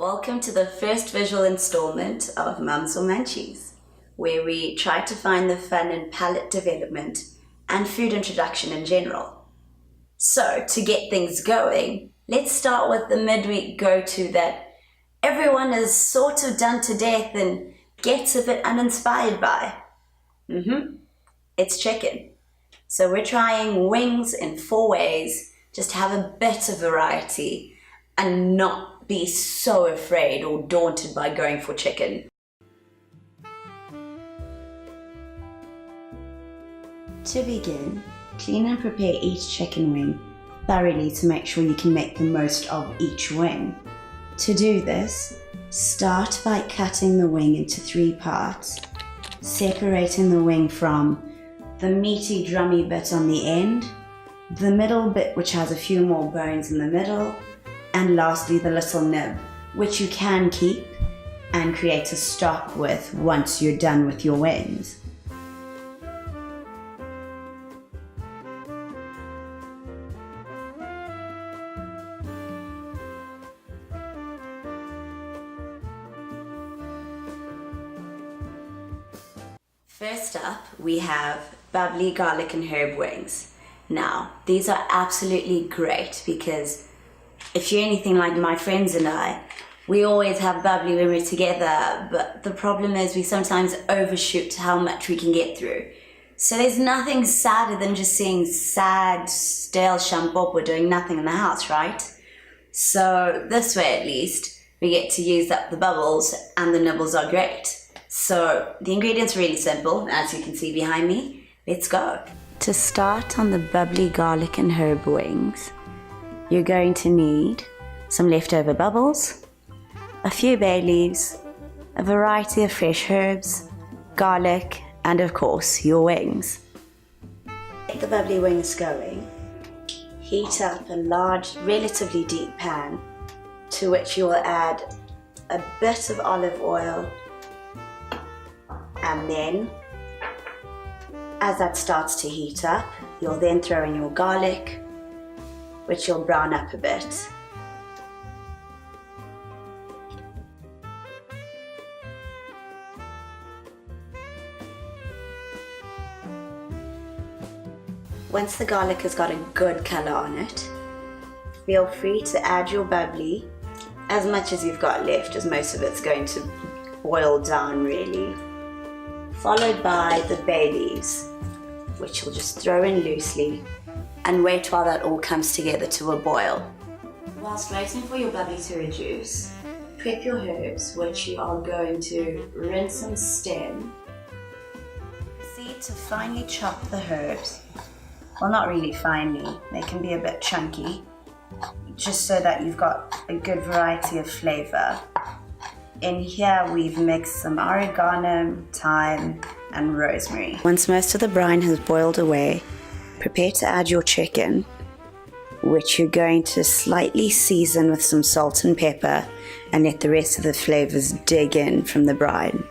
Welcome to the first visual installment of Mums or Munchies, where we try to find the fun in palate development and food introduction in general. So, to get things going, let's start with the midweek go-to that everyone is sort of done to death and gets a bit uninspired by. It's chicken. So we're trying wings in 4 ways, just to have a bit of variety and not be so afraid or daunted by going for chicken. To begin, clean and prepare each chicken wing thoroughly to make sure you can make the most of each wing. To do this, start by cutting the wing into 3 parts, separating the wing from the meaty drummy bit on the end, the middle bit which has a few more bones in the middle, and lastly the little nib, which you can keep and create a stock with once you're done with your wings. First up, we have bubbly garlic and herb wings. Now, these are absolutely great because if you're anything like my friends and I, we always have bubbly when we're together, but the problem is we sometimes overshoot how much we can get through. So there's nothing sadder than just seeing sad, stale shampoo doing nothing in the house, right? So this way at least, we get to use up the bubbles and the nibbles are great. So the ingredients are really simple, as you can see behind me. Let's go. To start on the bubbly garlic and herb wings, you're going to need some leftover bubbles, a few bay leaves, a variety of fresh herbs, garlic, and of course your wings. Get the bubbly wings going. Heat up a large, relatively deep pan to which you will add a bit of olive oil, and then as that starts to heat up, you'll then throw in your garlic, which you'll brown up a bit. Once the garlic has got a good color on it, feel free to add your bubbly as much as you've got left, as most of it's going to boil down really. Followed by the bay leaves, which you'll just throw in loosely and wait while that all comes together to a boil. Whilst waiting for your bubbly to reduce, prep your herbs, which you are going to rinse and stem. Proceed to finely chop the herbs. Well, not really finely, they can be a bit chunky, just so that you've got a good variety of flavor. In here we've mixed some oregano, thyme and rosemary. Once most of the brine has boiled away, prepare to add your chicken, which you're going to slightly season with some salt and pepper and let the rest of the flavors dig in from the brine.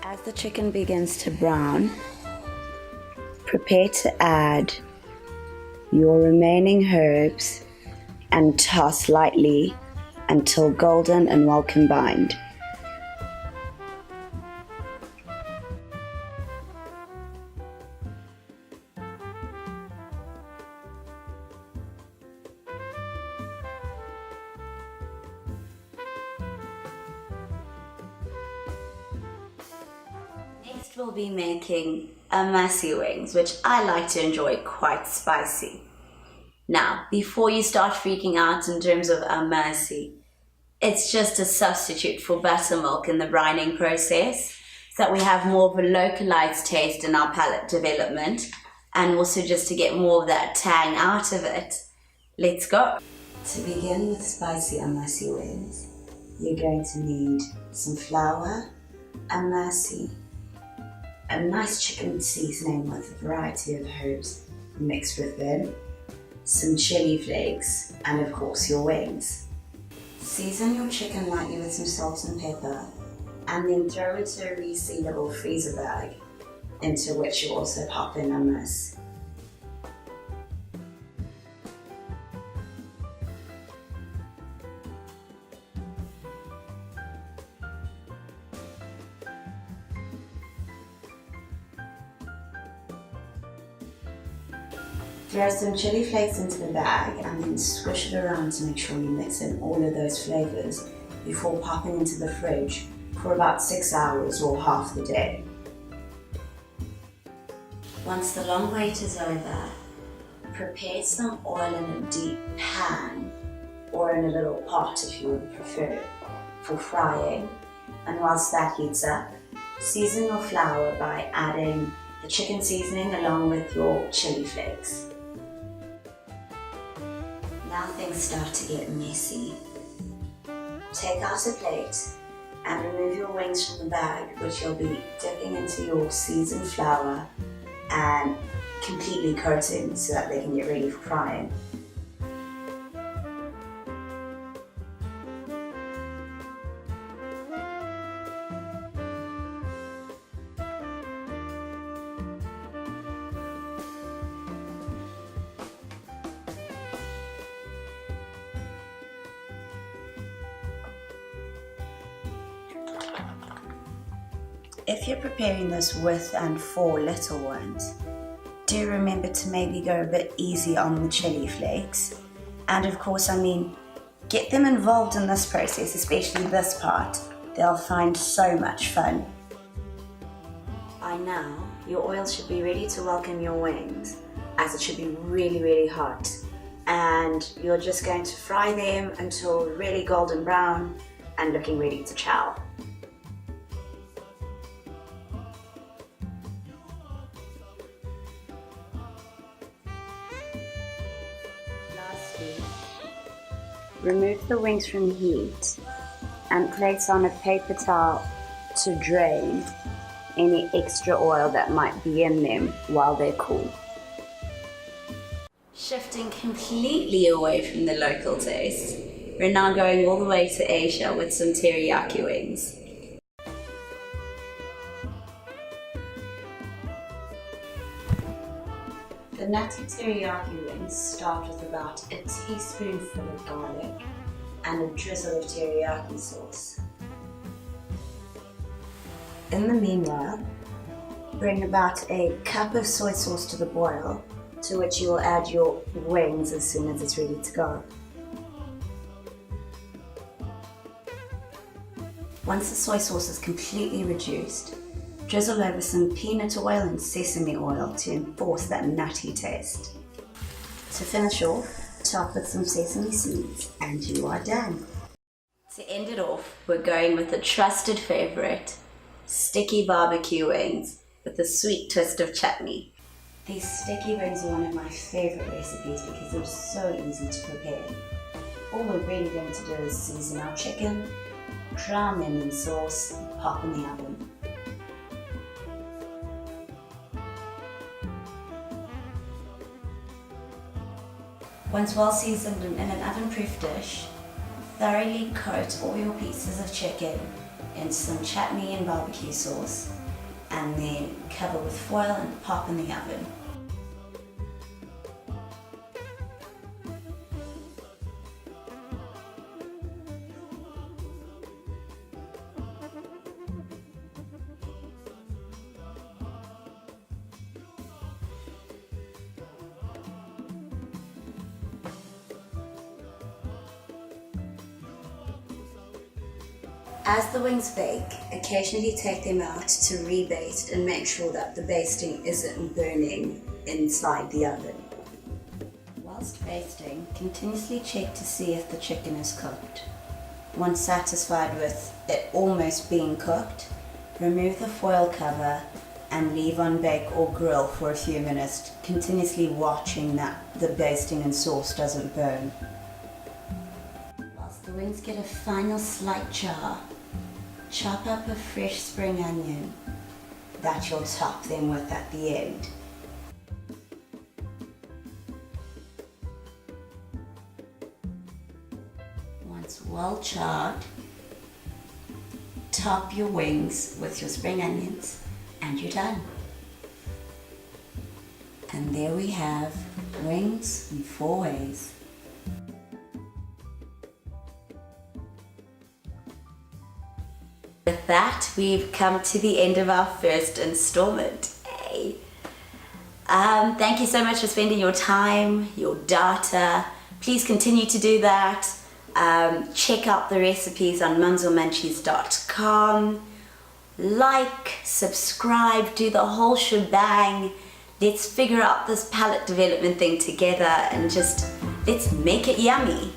As the chicken begins to brown, prepare to add your remaining herbs and toss lightly until golden and well combined. Next we'll be making amasi wings, which I like to enjoy quite spicy. Now, before you start freaking out in terms of amasi, it's just a substitute for buttermilk in the brining process, so that we have more of a localized taste in our palate development, and also just to get more of that tang out of it. Let's go. To begin with spicy amasi wings, you're going to need some flour, amasi, a nice chicken seasoning with a variety of herbs mixed with them, some chili flakes, and of course your wings. Season your chicken lightly with some salt and pepper, and then throw into a resealable freezer bag, into which you also pop in hummus. Throw some chili flakes into the bag and then squish it around to make sure you mix in all of those flavors before popping into the fridge for about 6 hours or half the day. Once the long wait is over, prepare some oil in a deep pan or in a little pot if you would prefer for frying. And whilst that heats up, season your flour by adding the chicken seasoning along with your chili flakes. Now things start to get messy. Take out a plate and remove your wings from the bag, which you'll be dipping into your seasoned flour and completely coating so that they can get ready for frying. If you're preparing this with and for little ones, do remember to maybe go a bit easy on the chili flakes. And of course, get them involved in this process, especially this part. They'll find so much fun. By now, your oil should be ready to welcome your wings, as it should be really, really hot. And you're just going to fry them until really golden brown and looking ready to chow. Remove the wings from heat and place on a paper towel to drain any extra oil that might be in them while they're cool. Shifting completely away from the local taste, we're now going all the way to Asia with some teriyaki wings. The nutty teriyaki wings start with about a teaspoonful of garlic and a drizzle of teriyaki sauce. In the meanwhile, bring about a cup of soy sauce to the boil, to which you will add your wings as soon as it's ready to go. Once the soy sauce is completely reduced, drizzle over some peanut oil and sesame oil to enforce that nutty taste. To finish off, top with some sesame seeds and you are done. To end it off, we're going with a trusted favorite, sticky barbecue wings with a sweet twist of chutney. These sticky wings are one of my favorite recipes because they're so easy to prepare. All we're really going to do is season our chicken, drown them in sauce, and pop in the oven. Once well seasoned and in an oven-proof dish, thoroughly coat all your pieces of chicken in some chutney and barbecue sauce, and then cover with foil and pop in the oven. As the wings bake, occasionally take them out to rebaste and make sure that the basting isn't burning inside the oven. Whilst basting, continuously check to see if the chicken is cooked. Once satisfied with it almost being cooked, remove the foil cover and leave on bake or grill for a few minutes, continuously watching that the basting and sauce doesn't burn. Whilst the wings get a final slight char, chop up a fresh spring onion that you'll top them with at the end. Once well charred, top your wings with your spring onions and you're done. And there we have wings in 4 ways. With that, we've come to the end of our first installment. Hey. Thank you so much for spending your time, your data. Please continue to do that. Check out the recipes on munzelmunchies.com. Like, subscribe, do the whole shebang. Let's figure out this palate development thing together and just let's make it yummy.